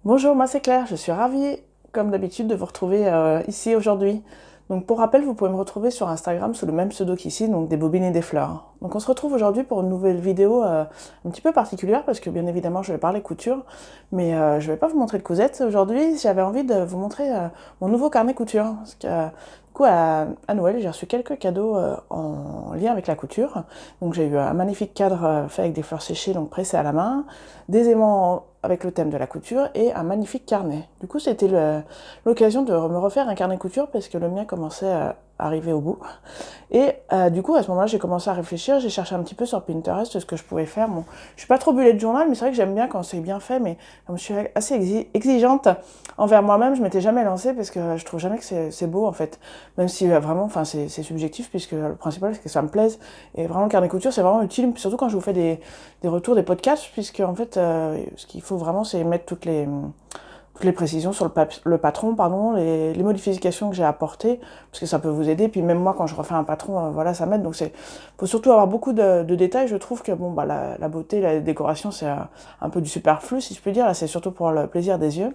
Bonjour, moi c'est Claire, je suis ravie, comme d'habitude, de vous retrouver ici aujourd'hui. Donc pour rappel, vous pouvez me retrouver sur Instagram sous le même pseudo qu'ici, donc des bobines et des fleurs. Donc on se retrouve aujourd'hui pour une nouvelle vidéo un petit peu particulière, parce que bien évidemment je vais parler couture, mais je vais pas vous montrer de cousettes. Aujourd'hui, j'avais envie de vous montrer mon nouveau carnet couture, parce que du coup à Noël, j'ai reçu quelques cadeaux en lien avec la couture. Donc j'ai eu un magnifique cadre fait avec des fleurs séchées, donc pressées à la main, des aimants avec le thème de la couture et un magnifique carnet. Du coup, c'était l'occasion de me refaire un carnet couture parce que le mien commençait à arriver au bout. Et du coup, à ce moment-là, j'ai commencé à réfléchir, j'ai cherché un petit peu sur Pinterest ce que je pouvais faire. Bon, je suis pas trop bullet journal, mais c'est vrai que j'aime bien quand c'est bien fait, mais comme je suis assez exigeante envers moi-même, je m'étais jamais lancée parce que je trouve jamais que c'est beau en fait. Même si vraiment, enfin, c'est subjectif puisque le principal c'est que ça me plaise. Et vraiment, le carnet couture, c'est vraiment utile, surtout quand je vous fais des retours, des podcasts, puisque en fait, ce qu'il faut vraiment, c'est mettre toutes les précisions sur le patron, pardon, les modifications que j'ai apportées, parce que ça peut vous aider. Puis même moi, quand je refais un patron, voilà, ça m'aide. Donc faut surtout avoir beaucoup de détails. Je trouve que bon, bah, la beauté, la décoration, c'est un peu du superflu, si je peux dire. Là, c'est surtout pour le plaisir des yeux.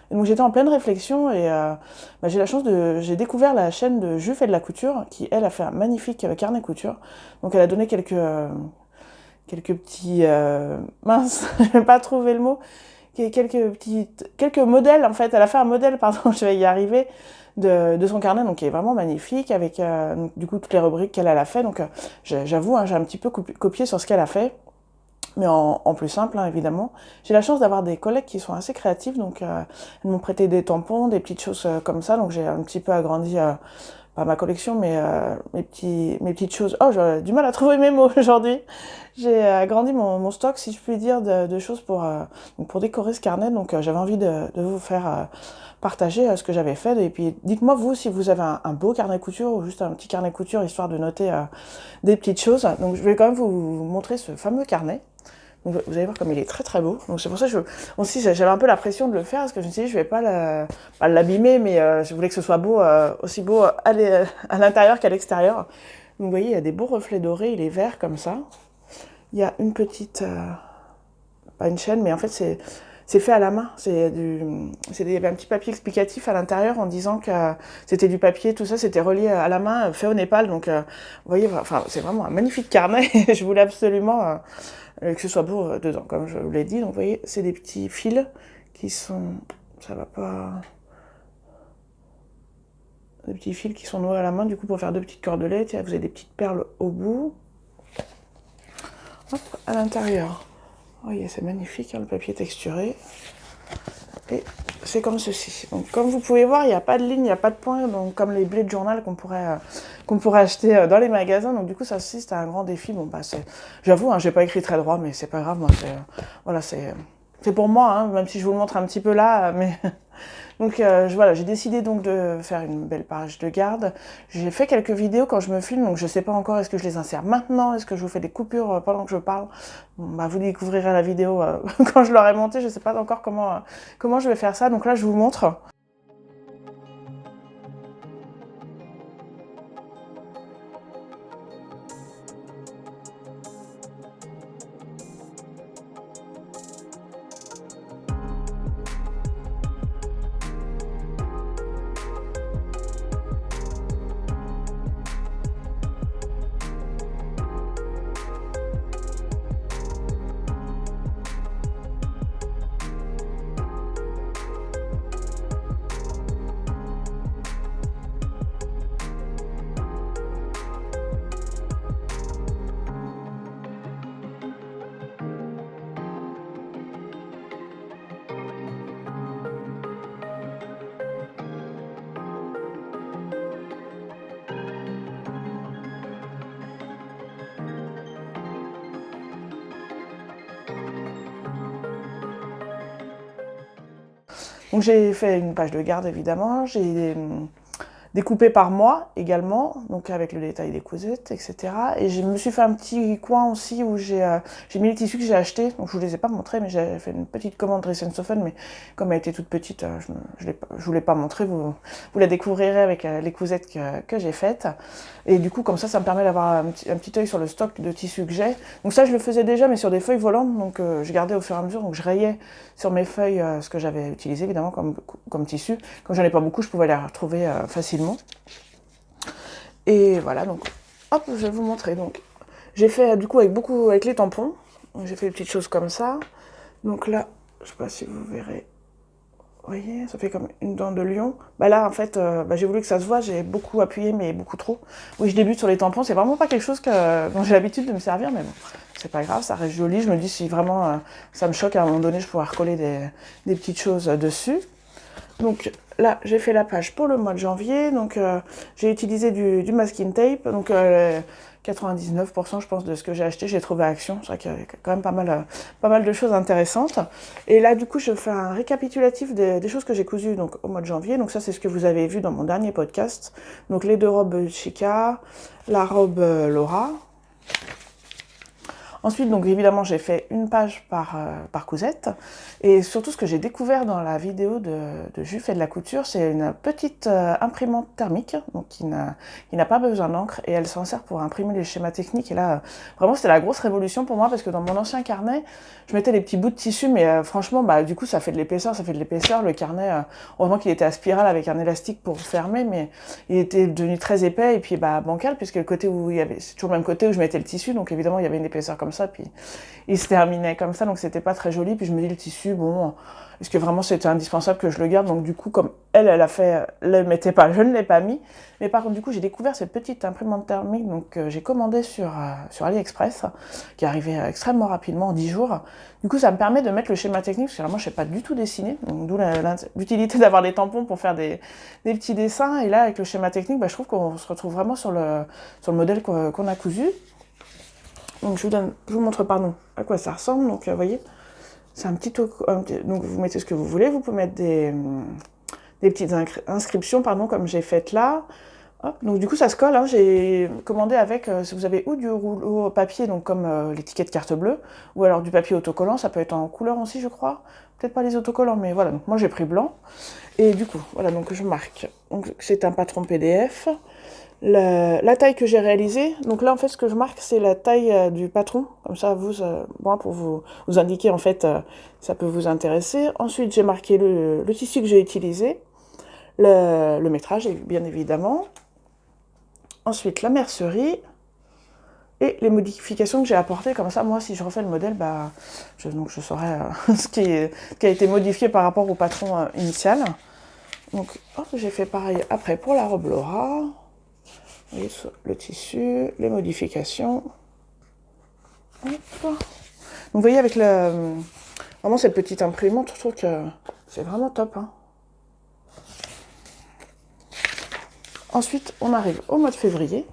Et donc j'étais en pleine réflexion et bah, j'ai découvert la chaîne de Jules fait de la couture, qui elle a fait un magnifique carnet couture. Donc elle a donné quelques petits mince, je vais pas trouver le mot, quelques modèles en fait. Elle a fait un modèle, pardon, je vais y arriver, de son carnet, donc qui est vraiment magnifique avec donc, du coup toutes les rubriques qu'elle a fait. Donc j'avoue, hein, j'ai un petit peu copié sur ce qu'elle a fait, mais en plus simple, hein, évidemment. J'ai la chance d'avoir des collègues qui sont assez créatifs, donc elles m'ont prêté des tampons, des petites choses comme ça, donc j'ai un petit peu agrandi pas ma collection, mais mes petites choses. Oh, j'ai du mal à trouver mes mots aujourd'hui. J'ai agrandi mon stock, si je puis dire, de choses donc pour décorer ce carnet. Donc j'avais envie de vous faire partager ce que j'avais fait. Et puis dites-moi vous si vous avez un beau carnet couture ou juste un petit carnet couture histoire de noter des petites choses. Donc je vais quand même vous montrer ce fameux carnet. Donc, vous allez voir comme il est très très beau. Donc c'est pour ça que aussi j'avais un peu la pression de le faire parce que je me suis dit je vais pas l'abîmer, mais je voulais que ce soit beau, aussi beau à l'intérieur qu'à l'extérieur. Donc vous voyez, il y a des beaux reflets dorés, il est vert comme ça. Il y a une petite, pas une chaîne, mais en fait c'est fait à la main. Il y avait un petit papier explicatif à l'intérieur en disant que c'était du papier, tout ça, c'était relié à la main, fait au Népal. Donc, vous voyez, enfin, c'est vraiment un magnifique carnet. Je voulais absolument que ce soit beau dedans, comme je vous l'ai dit. Donc, vous voyez, c'est des petits fils qui sont, ça va pas, des petits fils qui sont noués à la main, du coup, pour faire deux petites cordelettes. Vous avez des petites perles au bout. Hop, à l'intérieur. Vous voyez, c'est magnifique, hein, le papier texturé. Et c'est comme ceci. Donc, comme vous pouvez voir, il n'y a pas de ligne, il n'y a pas de point, donc comme les bullet journal qu'on pourrait acheter dans les magasins. Donc du coup, ça aussi, c'était un grand défi. Bon, bah, j'avoue, hein, j'ai pas écrit très droit, mais c'est pas grave. Moi, voilà, c'est pour moi, hein, même si je vous le montre un petit peu là, mais donc voilà, j'ai décidé donc de faire une belle page de garde. J'ai fait quelques vidéos quand je me filme, donc je sais pas encore est-ce que je les insère maintenant, est-ce que je vous fais des coupures pendant que je parle. Bon, bah, vous découvrirez la vidéo quand je l'aurai montée, je sais pas encore comment je vais faire ça. Donc là, je vous montre. Donc j'ai fait une page de garde évidemment, découpé par moi également, donc avec le détail des cousettes, etc. Et je me suis fait un petit coin aussi où j'ai mis les tissus que j'ai achetés, donc je vous les ai pas montrés, mais j'ai fait une petite commande Dress & Soften, mais comme elle était toute petite, je vous l'ai pas montré, vous la découvrirez avec les cousettes que j'ai faites. Et du coup, comme ça me permet d'avoir un petit œil sur le stock de tissus que j'ai. Donc ça, je le faisais déjà, mais sur des feuilles volantes, donc je gardais au fur et à mesure, donc je rayais sur mes feuilles ce que j'avais utilisé, évidemment, comme tissu. Comme j'en ai pas beaucoup, je pouvais les retrouver facilement. Et voilà, donc, hop, je vais vous montrer. Donc, j'ai fait, du coup, avec les tampons. J'ai fait des petites choses comme ça. Donc là, je sais pas si vous verrez. Vous voyez, ça fait comme une dent de lion. Bah là, en fait, j'ai voulu que ça se voit, j'ai beaucoup appuyé, mais beaucoup trop. Oui, je débute sur les tampons, c'est vraiment pas quelque chose dont j'ai l'habitude de me servir, mais bon, c'est pas grave, ça reste joli. Je me dis, si vraiment ça me choque, à un moment donné, je pourrais recoller des petites choses dessus. Donc là, j'ai fait la page pour le mois de janvier. Donc j'ai utilisé du masking tape. Donc 99% je pense de ce que j'ai acheté, j'ai trouvé à Action. C'est vrai qu'il y a quand même pas mal de choses intéressantes. Et là, du coup, je fais un récapitulatif des choses que j'ai cousues donc, au mois de janvier. Donc ça, c'est ce que vous avez vu dans mon dernier podcast. Donc les 2 robes Chica, la robe Laura. Ensuite, donc évidemment, j'ai fait une page par cousette. Et surtout, ce que j'ai découvert dans la vidéo de Jules fait de la couture, c'est une petite imprimante thermique, donc qui n'a pas besoin d'encre, et elle s'en sert pour imprimer les schémas techniques. Et là, vraiment, c'était la grosse révolution pour moi, parce que dans mon ancien carnet, je mettais des petits bouts de tissu, mais franchement, du coup, ça fait de l'épaisseur. Le carnet, heureusement qu'il était à spirale avec un élastique pour fermer, mais il était devenu très épais, et puis bancal, puisque le côté où c'est toujours le même côté où je mettais le tissu, donc évidemment, il y avait une épaisseur comme ça, puis il se terminait comme ça, donc c'était pas très joli. Puis je me dis, le tissu, bon, est-ce que vraiment c'était indispensable que je le garde? Donc du coup, comme elle a fait, le mettait pas, je ne l'ai pas mis. Mais par contre, du coup, j'ai découvert cette petite imprimante thermique, donc j'ai commandé sur AliExpress, qui est arrivée extrêmement rapidement, en 10 jours. Du coup, ça me permet de mettre le schéma technique, parce que moi, je sais pas du tout dessiner, donc d'où l'utilité d'avoir des tampons pour faire des petits dessins. Et là, avec le schéma technique, je trouve qu'on se retrouve vraiment sur le modèle qu'on a cousu. Donc je vous montre à quoi ça ressemble. Donc vous voyez, c'est un petit donc vous mettez ce que vous voulez. Vous pouvez mettre des petites inscriptions, comme j'ai fait là. Hop, donc du coup ça se colle. Hein. J'ai commandé avec, si vous avez ou du rouleau papier, donc comme l'étiquette carte bleue, ou alors du papier autocollant. Ça peut être en couleur aussi, je crois. Peut-être pas les autocollants, mais voilà. Donc moi j'ai pris blanc. Et du coup, voilà, donc je marque. Donc c'est un patron PDF. La taille que j'ai réalisée, donc là en fait ce que je marque c'est la taille du patron, comme ça moi pour vous indiquer en fait ça peut vous intéresser. Ensuite j'ai marqué le tissu que j'ai utilisé, le métrage bien évidemment, ensuite la mercerie et les modifications que j'ai apportées, comme ça moi si je refais le modèle, je saurai ce qui a été modifié par rapport au patron initial. Donc j'ai fait pareil après pour la robe Laura. Vous voyez, le tissu, les modifications. Hop. Donc vous voyez avec vraiment cette petite imprimante, je trouve que c'est vraiment top. Hein. Ensuite, on arrive au mois de février.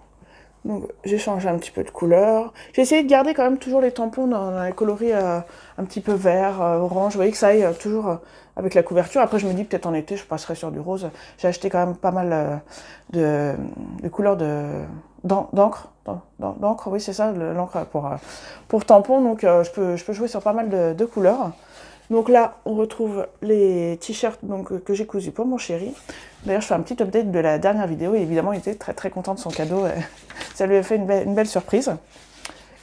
Donc j'ai changé un petit peu de couleur. J'ai essayé de garder quand même toujours les tampons dans les coloris un petit peu vert, orange. Vous voyez que ça aille toujours avec la couverture. Après je me dis peut-être en été je passerai sur du rose. J'ai acheté quand même pas mal de couleurs d'encre. D'encre, oui c'est ça, l'encre pour tampon. Donc je peux jouer sur pas mal de couleurs. Donc là, on retrouve les t-shirts que j'ai cousus pour mon chéri. D'ailleurs, je fais un petit update de la dernière vidéo et évidemment, il était très très content de son cadeau. Ça lui a fait une belle surprise.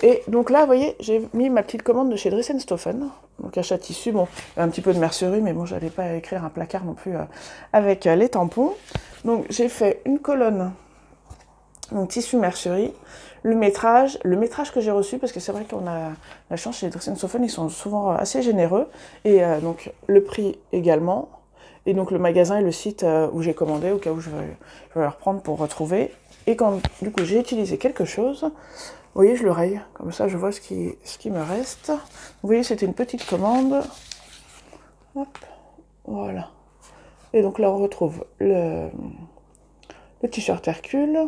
Et donc là, vous voyez, j'ai mis ma petite commande de chez Dress & Soften. Donc achat tissu, bon, un petit peu de mercerie, mais bon, j'allais pas écrire un placard non plus avec les tampons. Donc j'ai fait une colonne, donc tissu mercerie. Le métrage que j'ai reçu, parce que c'est vrai qu'on a la chance chez Dress & Soften, ils sont souvent assez généreux. Et donc le prix également. Et donc le magasin et le site où j'ai commandé, au cas où je vais reprendre pour retrouver. Et quand du coup j'ai utilisé quelque chose, vous voyez, je le raye. Comme ça, je vois ce qui me reste. Vous voyez, c'était une petite commande. Hop, voilà. Et donc là, on retrouve le t-shirt Hercule.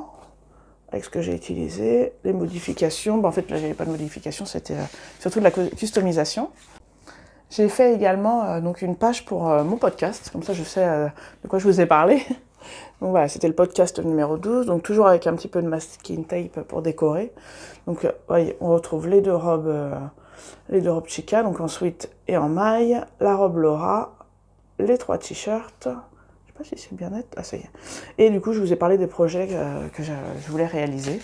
Avec ce que j'ai utilisé, les modifications. En fait, là, j'avais pas de modifications, c'était surtout de la customisation. J'ai fait également donc une page pour mon podcast, comme ça je sais de quoi je vous ai parlé. Donc voilà, c'était le podcast numéro 12, donc toujours avec un petit peu de masking tape pour décorer. Donc voyez, on retrouve les deux robes Chica, donc en sweat et en maille, la robe Laura, les 3 t-shirts. Je sais pas si c'est bien net, ah ça y est. Et du coup, je vous ai parlé des projets que je voulais réaliser.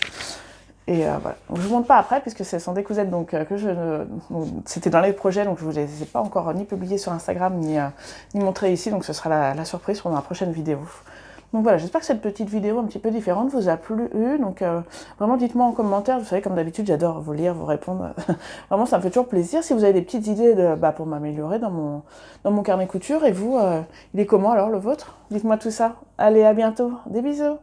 Et voilà. Donc, je ne vous montre pas après, puisque ce sont des cousettes c'était dans les projets, donc je ne vous les ai pas encore ni publiés sur Instagram, ni montrés ici, donc ce sera la surprise pour ma prochaine vidéo. Donc voilà, j'espère que cette petite vidéo un petit peu différente vous a plu. Donc vraiment, dites-moi en commentaire. Vous savez, comme d'habitude, j'adore vous lire, vous répondre. Vraiment, ça me fait toujours plaisir. Si vous avez des petites idées pour m'améliorer dans mon carnet couture, et vous, il est comment alors le vôtre? Dites-moi tout ça. Allez, à bientôt. Des bisous.